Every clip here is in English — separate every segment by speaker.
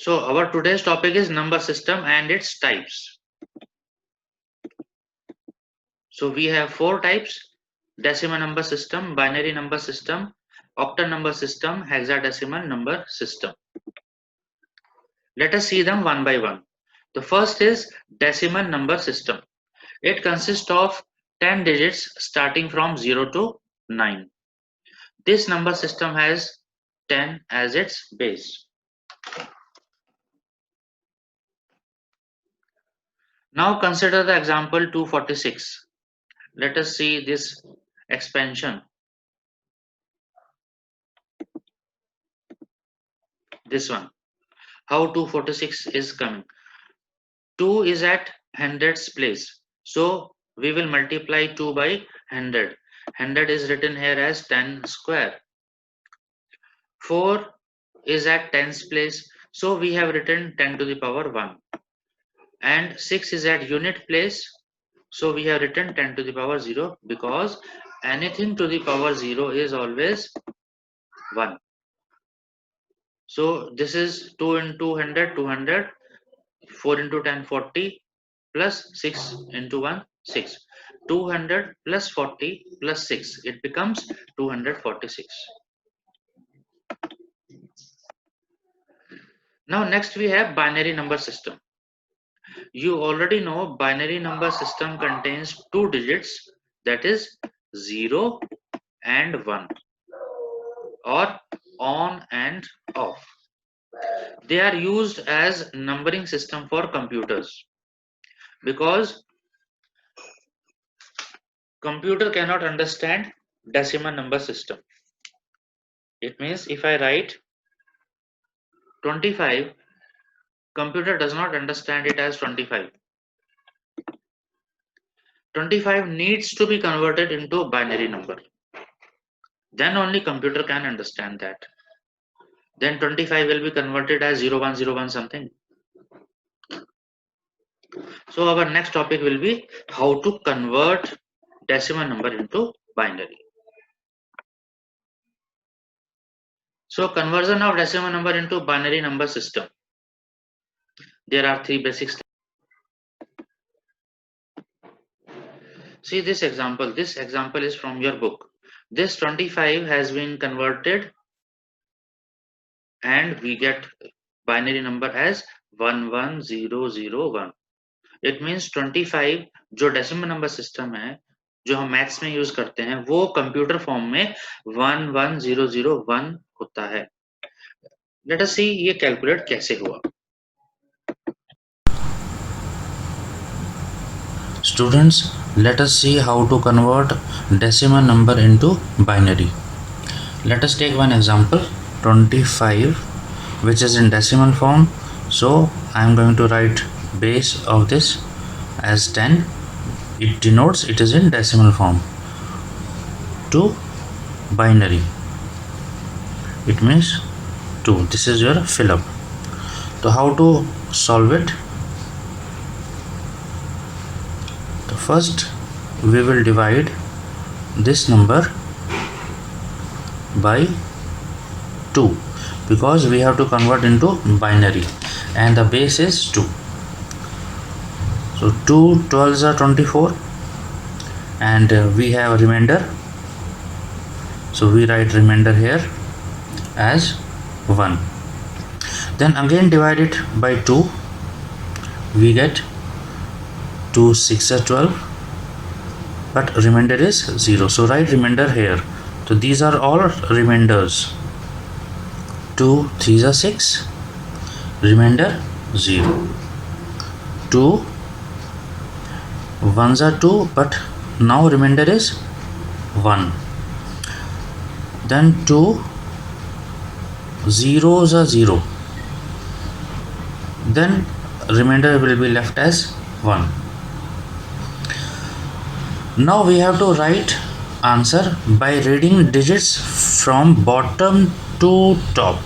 Speaker 1: So our today's topic is number system and its types. So we have four types: decimal number system, binary number system, octal number system, hexadecimal number system. Let us see them one by one. The first is decimal number system. It consists of 10 digits starting from 0 to 9. This number system has 10 as its base. Now consider the example 246. Let us see this expansion. This one. How 246 is coming. 2 is at hundreds place. So we will multiply 2 by 100. 100 is written here as 10 square. 4 is at tens place. So we have written 10 to the power 1. And 6 is at unit place. So we have written 10 to the power 0 because anything to the power 0 is always 1. So this is 2 into 100, 200, 4 into 10, 40, plus 6 into 1, 6. 200 plus 40 plus 6, it becomes 246. Now next we have binary number system. You already know binary number system contains two digits, that is 0 and 1, or on and off. They are used as numbering system for computers because computer cannot understand decimal number system. It means if I write 25, computer does not understand it as 25. 25 needs to be converted into a binary number. Then only computer can understand that. Then 25 will be converted as 0101 something. So our next topic will be how to convert decimal number into binary. So conversion of decimal number into binary number system. There are three basic steps. See this example. This example is from your book. This 25 has been converted and we get binary number as 11001. It means 25 जो decimal number system है जो हम maths में use करते हैं वो computer form में 11001 होता है. लेट अस सी ये कैलकुलेट कैसे हुआ.
Speaker 2: Students, let us see how to convert decimal number into binary. Let us take one example, 25, which is in decimal form. So I am going to write base of this as 10. It denotes it is in decimal form. To binary, it means 2. This is your fill up. So how to solve it? First we will divide this number by 2 because we have to convert into binary and the base is 2. So 2 12s are 24 and we have a remainder, so we write remainder here as 1. Then again divide it by 2, we get 2 6 are 12, but remainder is 0, so write remainder here. So these are all remainders. 2 3s are 6, remainder 0. 2 1s are 2, but now remainder is 1. Then 2 zeros are 0, then remainder will be left as 1. Now we have to write answer by reading digits from bottom to top.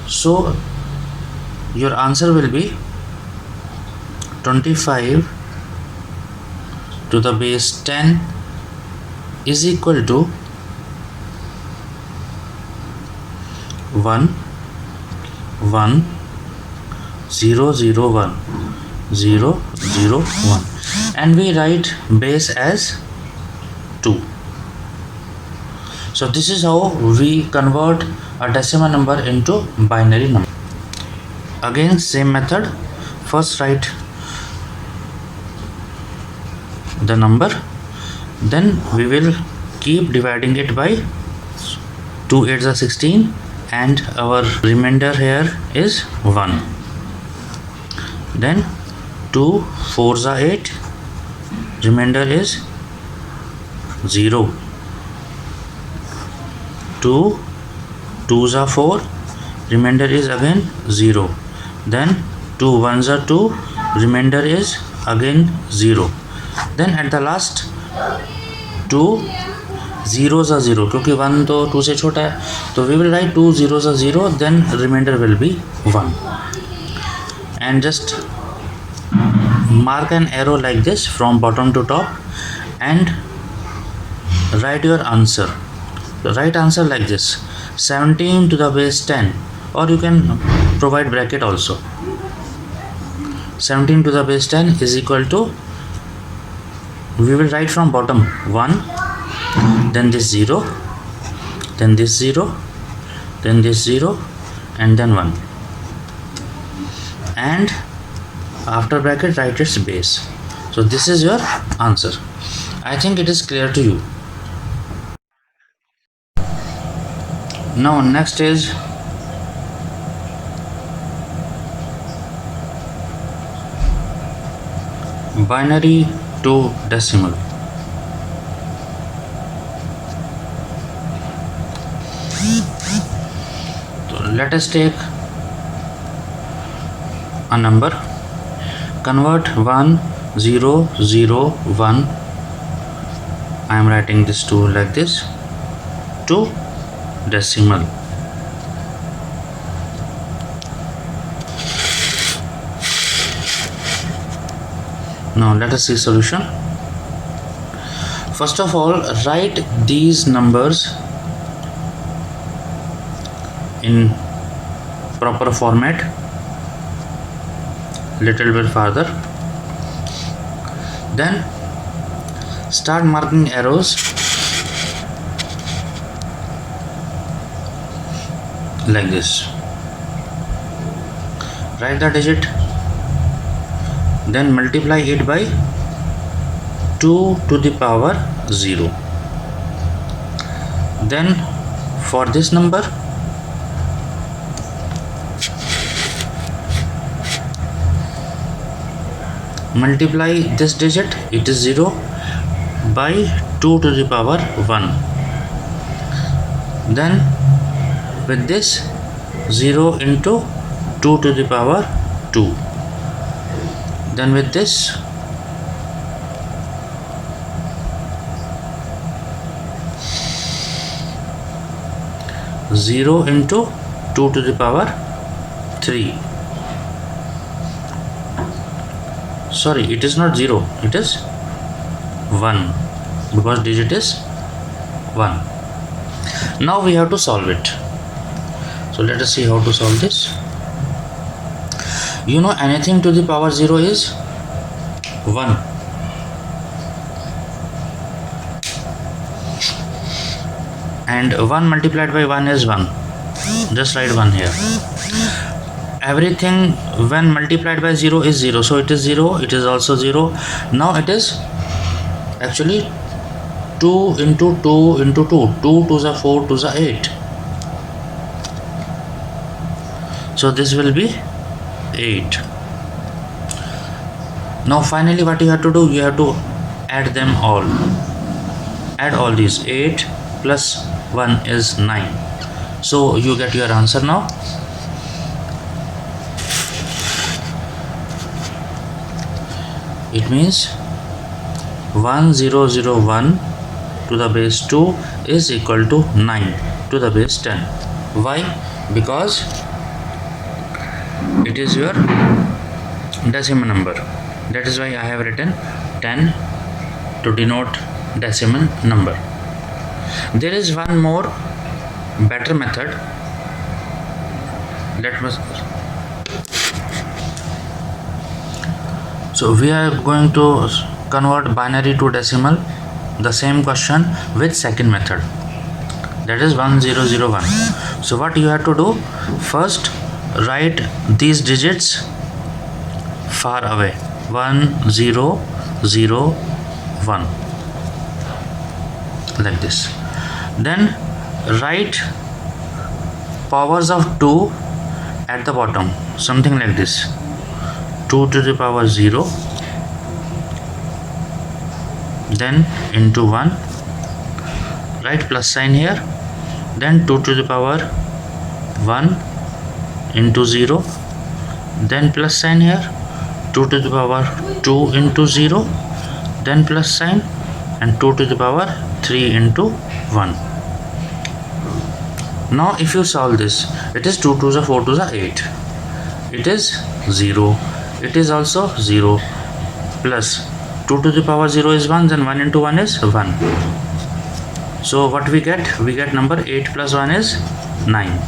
Speaker 2: So your answer will be 25 to the base 10 is equal to 1 1 0 0 1 0 0 1, and we write base as 2. So this is how we convert a decimal number into binary number. Again same method. First write the number, then we will keep dividing it by 2 8s are 16, and our remainder here is 1. Then 2 4s are 8, remainder is 0. 2 2s are 4, remainder is again 0. Then 2 1s are 2, remainder is again 0. Then at the last 2 zeros are 0, क्योंकि 1 तो 2 से छोटा है, तो we will write 2 zeros are 0, then remainder will be 1. And just mark an arrow like this from bottom to top and write your answer. So write answer like this: 17 to the base 10, or you can provide bracket also. 17 to the base 10 is equal to, we will write from bottom 1, then this 0, then this 0, then this 0, and then 1, and after bracket write its base. So this is your answer. I think it is clear to you. Now next is binary to decimal. So let us take a number, convert 1 0 0 1, I am writing this 2 like this, to decimal. Now let us see solution. First of all, write these numbers in proper format, little bit farther. Then start marking arrows like this. Write the digit, then multiply it by 2 to the power 0. Then for this number, multiply this digit, it is 0, by 2 to the power 1. Then with this, 0 into 2 to the power 2. Then with this, 0 into 2 to the power 3. Sorry, it is not 0, it is 1, because digit is 1. Now we have to solve it. So let us see how to solve this. You know, anything to the power 0 is 1. And 1 multiplied by 1 is 1. Just write 1 here. Everything when multiplied by 0 is 0. So it is 0, it is also 0. Now it is actually 2 into 2 into 2. 2 2s are 4, 2s are 8. So this will be 8. Now finally what you have to do, you have to add them all. Add all these. 8 plus 1 is 9. So you get your answer now. It means 1001 to the base 2 is equal to 9 to the base 10. Why? Because it is your decimal number. That is why I have written 10 to denote decimal number. There is one more better method let me. So we are going to convert binary to decimal, the same question with second method, that is 1001. So what you have to do, first write these digits far away, 1001, like this. Then write powers of 2 at the bottom, something like this, 2 to the power 0, then into 1, write plus sign here, then 2 to the power 1 into 0, then plus sign here, 2 to the power 2 into 0, then plus sign, and 2 to the power 3 into 1. Now if you solve this, it is 2 2s are 4 2s are 8, it is 0, it is also 0, plus 2 to the power 0 is 1, then 1 into 1 is 1. So what we get? We get number 8 plus 1 is 9.